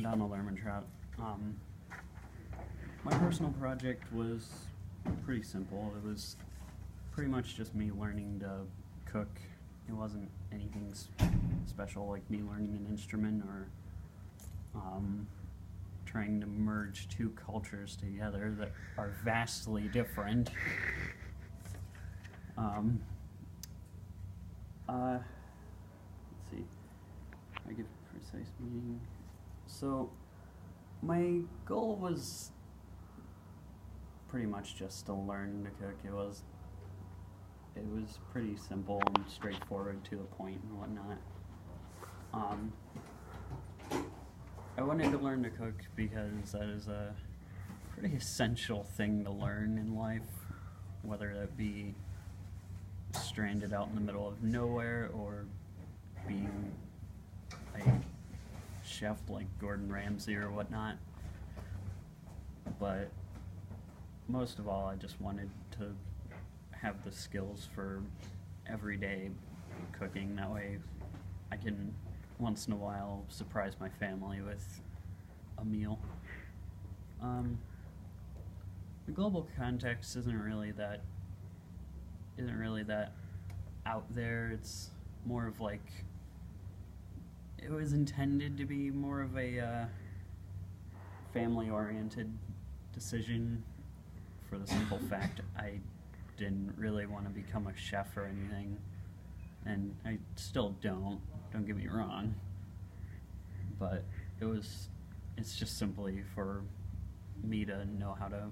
Donald Ermintrout. My personal project was pretty simple. It was pretty much just me learning to cook. It wasn't anything special like me learning an instrument or trying to merge two cultures together that are vastly different. Let's see. I give precise meaning. So, my goal was pretty much just to learn to cook. It was pretty simple and straightforward, to the point and whatnot. I wanted to learn to cook because that is a pretty essential thing to learn in life, whether that be stranded out in the middle of nowhere or being a chef like Gordon Ramsay or whatnot. But most of all, I just wanted to have the skills for everyday cooking. That way I can once in a while surprise my family with a meal. The global context isn't really that out there. It's more of like, it was intended to be more of a family-oriented decision, for the simple fact I didn't really want to become a chef or anything, and I still don't get me wrong, but it's just simply for me to know how to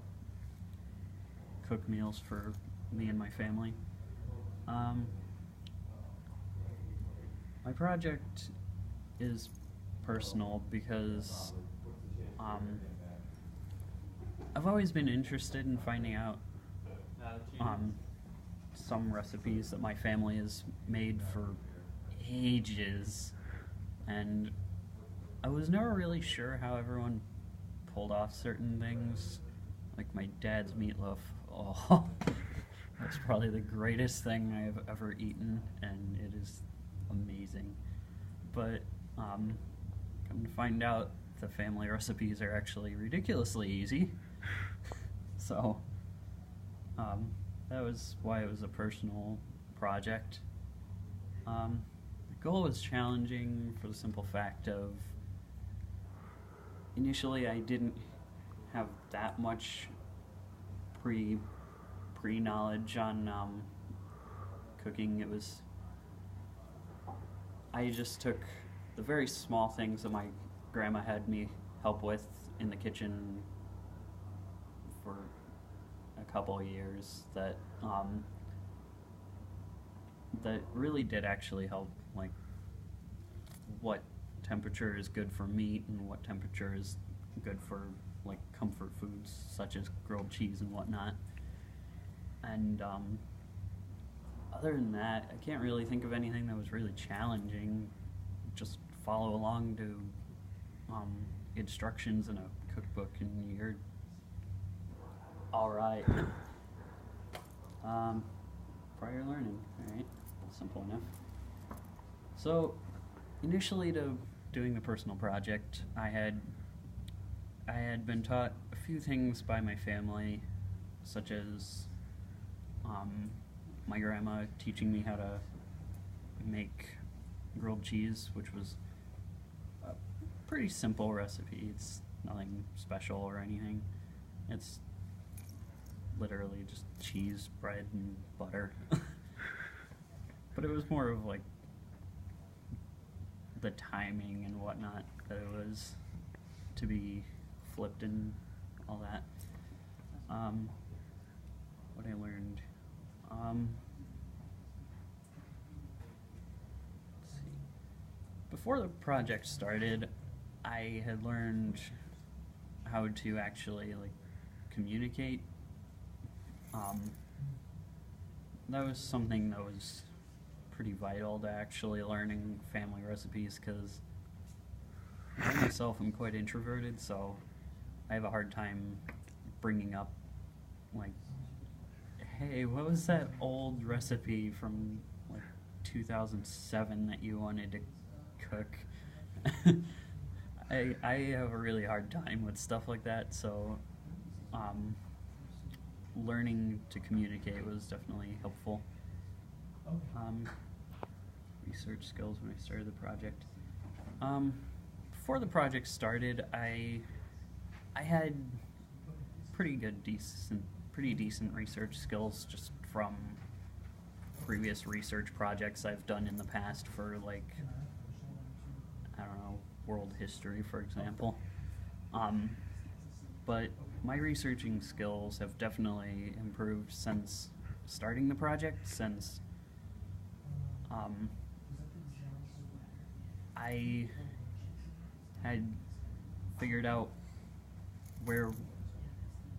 cook meals for me and my family. My project is personal because I've always been interested in finding out some recipes that my family has made for ages, and I was never really sure how everyone pulled off certain things. Like my dad's meatloaf. Oh, that's probably the greatest thing I've ever eaten, and it is amazing. But come to find out, the family recipes are actually ridiculously easy. So that was why it was a personal project. The goal was challenging for the simple fact of, initially I didn't have that much pre-knowledge on cooking. I just took the very small things that my grandma had me help with in the kitchen for a couple of years that really did actually help, like what temperature is good for meat and what temperature is good for like comfort foods such as grilled cheese and whatnot. And other than that, I can't really think of anything that was really challenging. Just follow along to instructions in a cookbook and you're alright. Prior learning, alright, simple enough. So, initially to doing the personal project, I had been taught a few things by my family, such as my grandma teaching me how to make grilled cheese, which was a pretty simple recipe. It's nothing special or anything. It's literally just cheese, bread, and butter. But it was more of like the timing and whatnot that it was to be flipped and all that. What I learned. Let's see. Before the project started, I had learned how to actually like communicate. That was something that was pretty vital to actually learning family recipes, because I myself am quite introverted, so I have a hard time bringing up, like, hey, what was that old recipe from like 2007 that you wanted to cook? I have a really hard time with stuff like that, so learning to communicate was definitely helpful. Research skills when I started the project. Before the project started, I had pretty decent research skills just from previous research projects I've done in the past for, like, I don't know, world history, for example. But my researching skills have definitely improved since starting the project, since I had figured out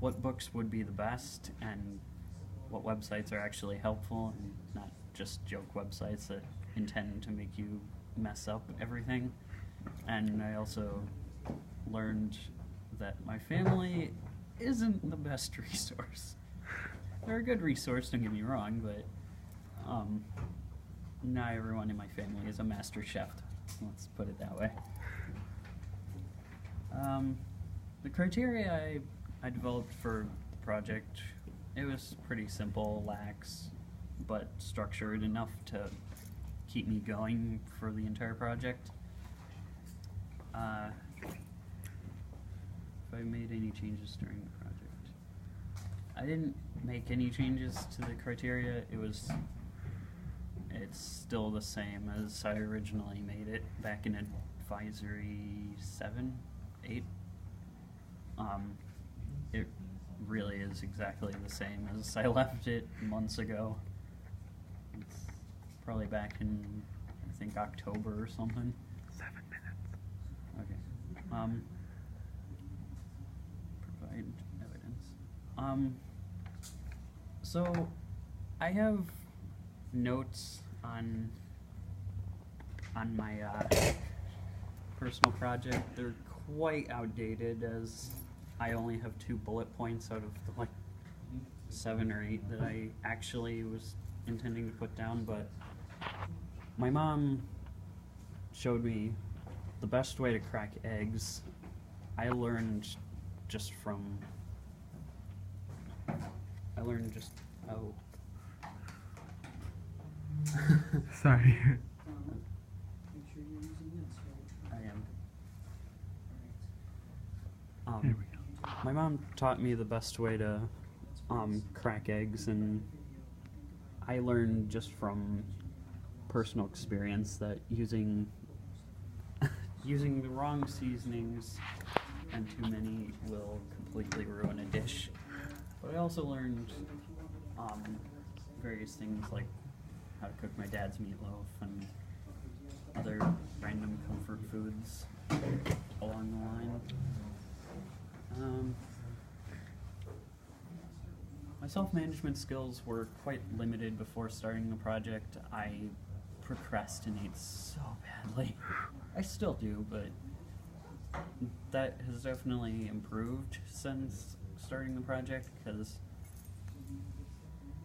what books would be the best and what websites are actually helpful and not just joke websites that intend to make you mess up everything. And I also learned that my family isn't the best resource. They're a good resource, don't get me wrong, but not everyone in my family is a master chef. Let's put it that way. The criteria I developed for the project, it was pretty simple, lax, but structured enough to keep me going for the entire project. If I made any changes during the project, I didn't make any changes to the criteria. It's still the same as I originally made it back in Advisory 7, 8. It really is exactly the same as I left it months ago. It's probably back in, I think, October or something. 7 minutes. Okay. Provide evidence. So I have notes on my personal project. They're quite outdated, as I only have 2 bullet points out of the, like, 7 or 8 that I actually was intending to put down, but my mom showed me the best way to crack eggs. I learned just oh. Sorry. I am. There we go. My mom taught me the best way to crack eggs, and I learned just from personal experience that using the wrong seasonings and too many will completely ruin a dish. But I also learned various things like how to cook my dad's meatloaf and other random comfort foods along the line. My self-management skills were quite limited before starting the project. I procrastinate so badly. I still do, but that has definitely improved since starting the project, because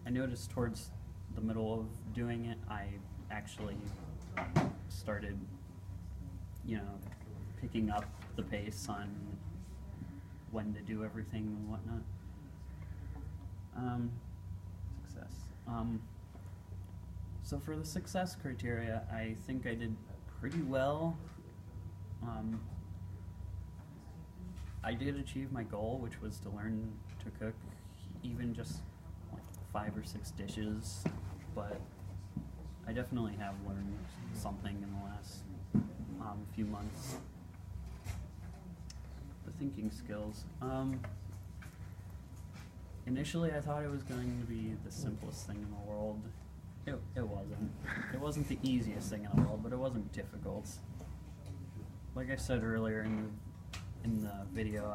I noticed towards the middle of doing it, I actually started, picking up the pace on when to do everything and whatnot. Success. So for the success criteria, I think I did pretty well. I did achieve my goal, which was to learn to cook even just like 5 or 6 dishes, but I definitely have learned something in the last few months. The thinking skills. Initially, I thought it was going to be the simplest thing in the world. It wasn't. It wasn't the easiest thing in the world, but it wasn't difficult. Like I said earlier in the video,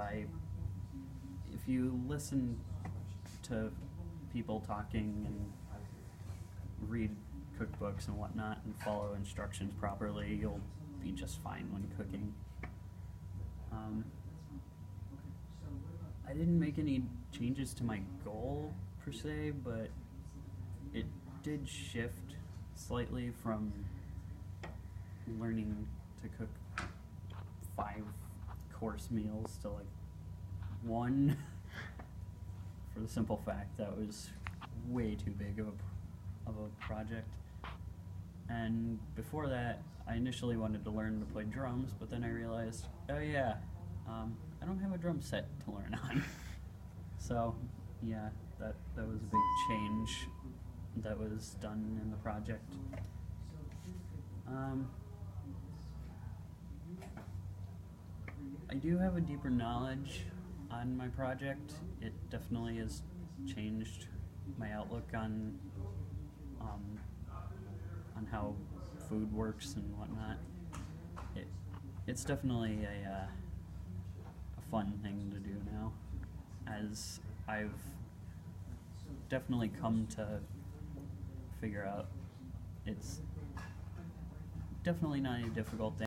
if you listen to people talking and read cookbooks and whatnot and follow instructions properly, you'll be just fine when cooking. I didn't make any changes to my goal per se, but it did shift slightly from learning to cook 5 course meals to like one for the simple fact that was way too big of a project. And before that, I initially wanted to learn to play drums, but then I realized, oh yeah, I don't have a drum set to learn on. So yeah, that was a big change that was done in the project. I do have a deeper knowledge on my project. It definitely has changed my outlook on how food works and whatnot. It's definitely a fun thing to do now, as I've definitely come to figure out it's definitely not a difficult thing.